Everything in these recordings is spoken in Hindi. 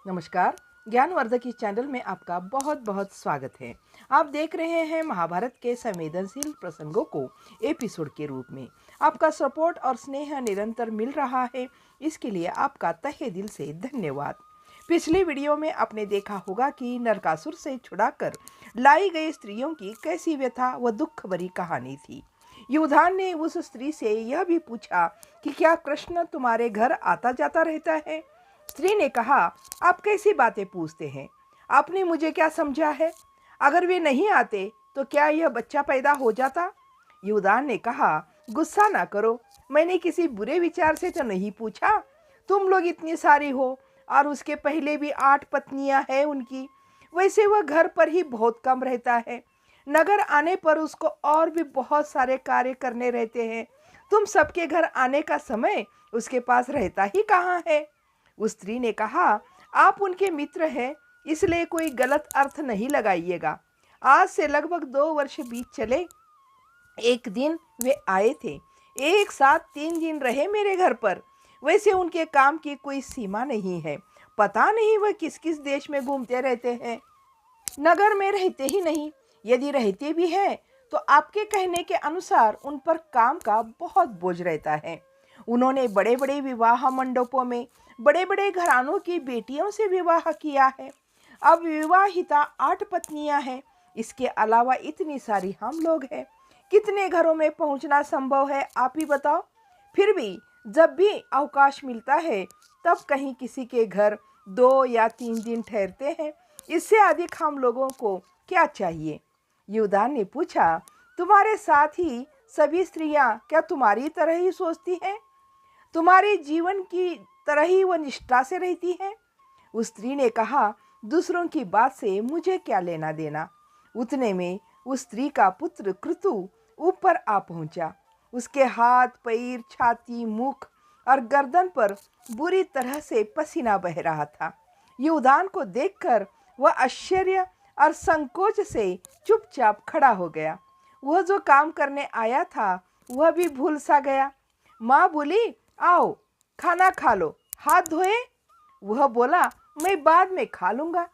नमस्कार। ज्ञानवर्धक इस चैनल में आपका बहुत बहुत स्वागत है। आप देख रहे हैं महाभारत के संवेदनशील प्रसंगों को एपिसोड के रूप में। आपका सपोर्ट और स्नेह निरंतर मिल रहा है, इसके लिए आपका तहे दिल से धन्यवाद। पिछली वीडियो में आपने देखा होगा कि नरकासुर से छुड़ाकर लाई गई स्त्रियों की कैसी व्यथा व दुख भरी कहानी थी। युधान ने उस स्त्री से यह भी पूछा कि क्या कृष्ण तुम्हारे घर आता जाता रहता है। स्त्री ने कहा, आप कैसी बातें पूछते हैं? आपने मुझे क्या समझा है? अगर वे नहीं आते तो क्या यह बच्चा पैदा हो जाता? युधान ने कहा, गुस्सा ना करो, मैंने किसी बुरे विचार से तो नहीं पूछा। तुम लोग इतनी सारी हो और उसके पहले भी 8 पत्नियां हैं उनकी। वैसे वह घर पर ही बहुत कम रहता है। नगर आने पर उसको और भी बहुत सारे कार्य करने रहते हैं। तुम सबके घर आने का समय उसके पास रहता ही कहाँ है? उस स्त्री ने कहा, आप उनके मित्र हैं, इसलिए कोई गलत अर्थ नहीं लगाइएगा। आज से लगभग 2 वर्ष बीत चले। एक दिन वे आए थे, एक साथ 3 दिन रहे मेरे घर पर। वैसे उनके काम की कोई सीमा नहीं है। पता नहीं वह किस किस देश में घूमते रहते हैं। नगर में रहते ही नहीं, यदि रहते भी हैं तो आपके कहने के अनुसार उन पर काम का बहुत बोझ रहता है। उन्होंने बड़े बड़े विवाह मंडपों में बड़े बड़े घरानों की बेटियों से विवाह किया है। अब विवाहिता 8 पत्नियां हैं। इसके अलावा इतनी सारी हम लोग हैं। कितने घरों में पहुंचना संभव है, आप ही बताओ। फिर भी जब भी अवकाश मिलता है तब कहीं किसी के घर 2 या 3 दिन ठहरते हैं। इससे अधिक हम लोगों को क्या चाहिए? युधान ने पूछा, तुम्हारे साथ ही सभी स्त्रियां क्या तुम्हारी तरह ही सोचती हैं? तुम्हारे जीवन की तरह ही वह निष्ठा से रहती हैं? उस स्त्री ने कहा, दूसरों की बात से मुझे क्या लेना देना। उतने में उस स्त्री का पुत्र क्रतु ऊपर आ पहुंचा। उसके हाथ, पैर, छाती, मुख और गर्दन पर बुरी तरह से पसीना बह रहा था। युधान को देखकर वह आश्चर्य और संकोच से चुपचाप खड़ा हो गया। वह जो काम करने आया था वह भी भूल सा गया। माँ बोली, आओ खाना खा लो, हाथ धोए? वह बोला, मैं बाद में खा लूंगा।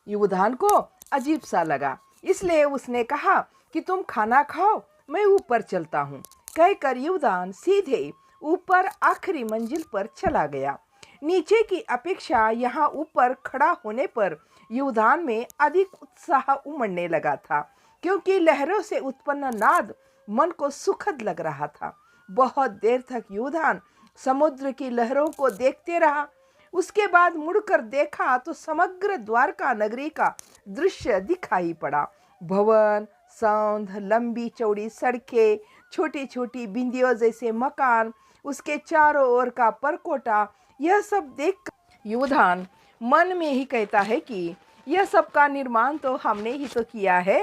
युधान को अजीब सा लगा, इसलिए उसने कहा कि तुम खाना खाओ, मैं ऊपर चलता हूँ। कहकर युधान सीधे ऊपर आखिरी मंजिल पर चला गया। नीचे की अपेक्षा यहाँ ऊपर खड़ा होने पर युधान में अधिक उत्साह उमड़ने लगा था, क्योंकि लहरों से उत्पन्न नाद मन को सुखद लग रहा था। बहुत देर तक युधान समुद्र की लहरों को देखते रहा। उसके बाद मुड़कर देखा तो समग्र द्वारका नगरी का दृश्य दिखाई पड़ा। भवन, सौंध, लंबी चौड़ी सड़कें, छोटी छोटी बिंदियों जैसे मकान, उसके चारों ओर का परकोटा, यह सब देख युधान मन में ही कहता है कि यह सब का निर्माण तो हमने ही तो किया है।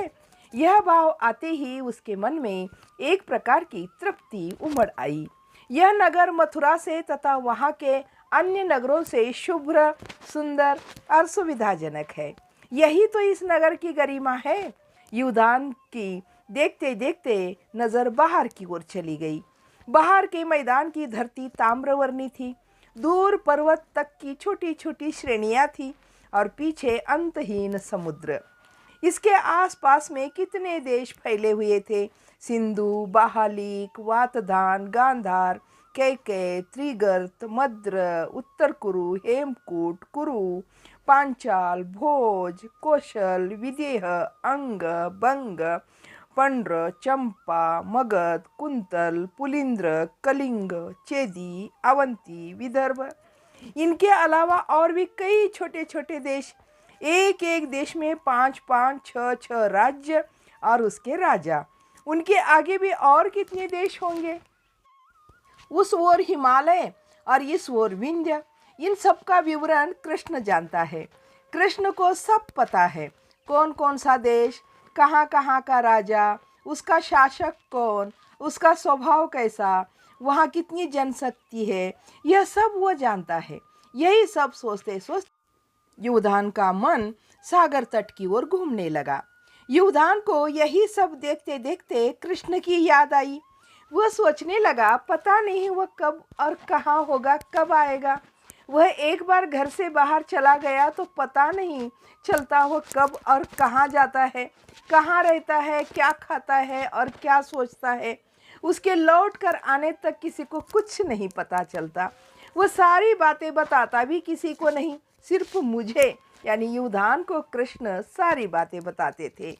यह भाव आते ही उसके मन में एक प्रकार की तृप्ति उमड़ आई। यह नगर मथुरा से तथा वहाँ के अन्य नगरों से शुभ्र, सुंदर और सुविधाजनक है। यही तो इस नगर की गरिमा है। युधान की देखते देखते नजर बाहर की ओर चली गई। बाहर के मैदान की धरती ताम्रवर्णी थी। दूर पर्वत तक की छोटी छोटी श्रेणियां थी और पीछे अंतहीन समुद्र। इसके आसपास में कितने देश फैले हुए थे। सिंधु, बाहालिक, वातधान, गांधार, कैकेय, त्रिगर्त, मद्र, उत्तर कुरु, हेमकूट, कुरु, पांचाल, भोज, कौशल, विदेह, अंग, बंग, पंड्र, चंपा, मगध, कुंतल, पुलिंद्र, कलिंग, चेदी, अवंती, विदर्भ। इनके अलावा और भी कई छोटे छोटे देश। एक एक देश में 5-5, 6-6 राज्य और उसके राजा। उनके आगे भी और कितने देश होंगे। उस ओर हिमालय और इस ओर विंध्य। इन सब का विवरण कृष्ण जानता है। कृष्ण को सब पता है, कौन कौन सा देश, कहाँ कहाँ का राजा, उसका शासक कौन, उसका स्वभाव कैसा, वहाँ कितनी जनशक्ति है, यह सब वह जानता है। यही सब सोचते सोचते युधान का मन सागर तट की ओर घूमने लगा। युधान को यही सब देखते देखते कृष्ण की याद आई। वह सोचने लगा, पता नहीं वह कब और कहाँ होगा, कब आएगा। वह एक बार घर से बाहर चला गया तो पता नहीं चलता वह कब और कहाँ जाता है, कहाँ रहता है, क्या खाता है और क्या सोचता है। उसके लौट कर आने तक किसी को कुछ नहीं पता चलता। वह सारी बातें बताता भी किसी को नहीं, सिर्फ मुझे यानी युवधान को कृष्ण सारी बातें बताते थे।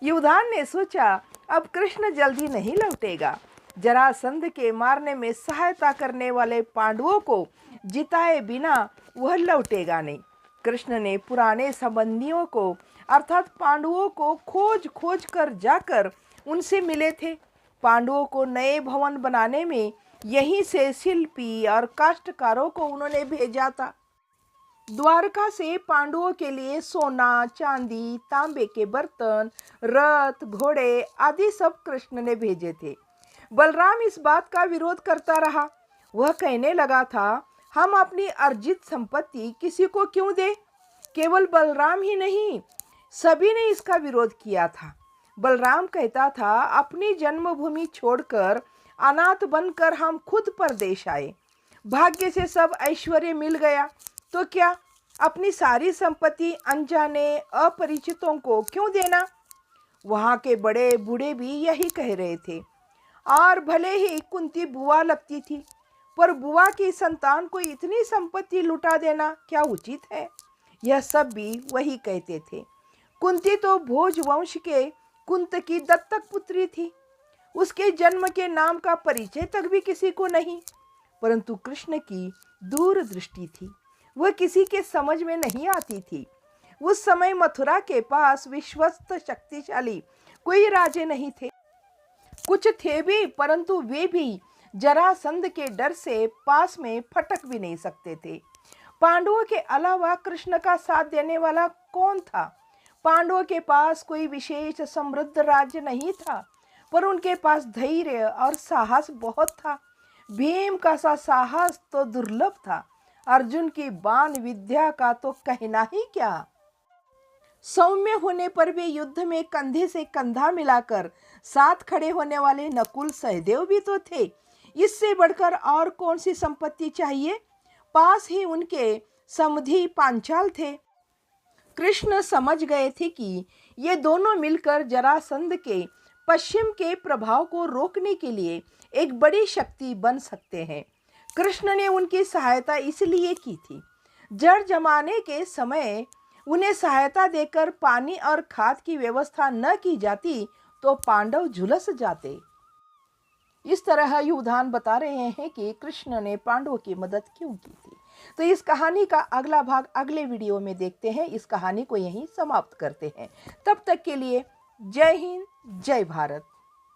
युवधान ने सोचा अब कृष्ण जल्दी नहीं लौटेगा। जरासंध के मारने में सहायता करने वाले पांडवों को जिताए बिना वह लौटेगा नहीं। कृष्ण ने पुराने संबंधियों को अर्थात पांडवों को खोज खोज कर जाकर उनसे मिले थे। पांडवों को नए भवन बनाने में यहीं से शिल्पी और काष्ठकारों को उन्होंने भेजा था। द्वारका से पांडवों के लिए सोना, चांदी, तांबे के बर्तन, रथ, घोड़े आदि सब कृष्ण ने भेजे थे। बलराम इस बात का विरोध करता रहा। वह कहने लगा था, हम अपनी अर्जित संपत्ति किसी को क्यों दें? केवल बलराम ही नहीं, सभी ने इसका विरोध किया था। बलराम कहता था, अपनी जन्मभूमि छोड़कर अनाथ बनकर हम खुद परदेश आए। भाग्य से सब ऐश्वर्य मिल गया तो क्या अपनी सारी संपत्ति अनजाने अपरिचितों को क्यों देना? वहाँ के बड़े बूढ़े भी यही कह रहे थे। और भले ही कुंती बुआ लगती थी, पर बुआ की संतान को इतनी संपत्ति लुटा देना क्या उचित है? यह सब भी वही कहते थे। कुंती तो भोज वंश के कुंत की दत्तक पुत्री थी। उसके जन्म के नाम का परिचय तक भी किसी को नहीं। परंतु कृष्ण की दूरदृष्टि थी, वह किसी के समझ में नहीं आती थी। उस समय मथुरा के पास विश्वस्त शक्तिशाली कोई राजे नहीं थे। कुछ थे भी, परंतु वे भी जरासंध के डर से पास में फटक भी नहीं सकते थे। पांडवों के अलावा कृष्ण का साथ देने वाला कौन था? पांडवों के पास कोई विशेष समृद्ध राज्य नहीं था, पर उनके पास धैर्य और साहस बहुत था। भीम का सा साहस तो दुर्लभ था। अर्जुन की बाण विद्या का तो कहना ही क्या। सौम्य होने पर भी युद्ध में कंधे से कंधा मिलाकर साथ खड़े होने वाले नकुल सहदेव भी तो थे। इससे बढ़कर और कौन सी संपत्ति चाहिए? पास ही उनके समधी पांचाल थे। कृष्ण समझ गए थे कि ये दोनों मिलकर जरासंध के पश्चिम के प्रभाव को रोकने के लिए एक बड़ी शक्ति बन सकते हैं। कृष्ण ने उनकी सहायता इसलिए की थी। जड़ जमाने के समय उन्हें सहायता देकर पानी और खाद की व्यवस्था न की जाती तो पांडव झुलस जाते। इस तरह युवधान बता रहे हैं कि कृष्ण ने पांडवों की मदद क्यों की थी। तो इस कहानी का अगला भाग अगले वीडियो में देखते हैं। इस कहानी को यहीं समाप्त करते हैं। तब तक के लिए जय हिंद, जय भारत।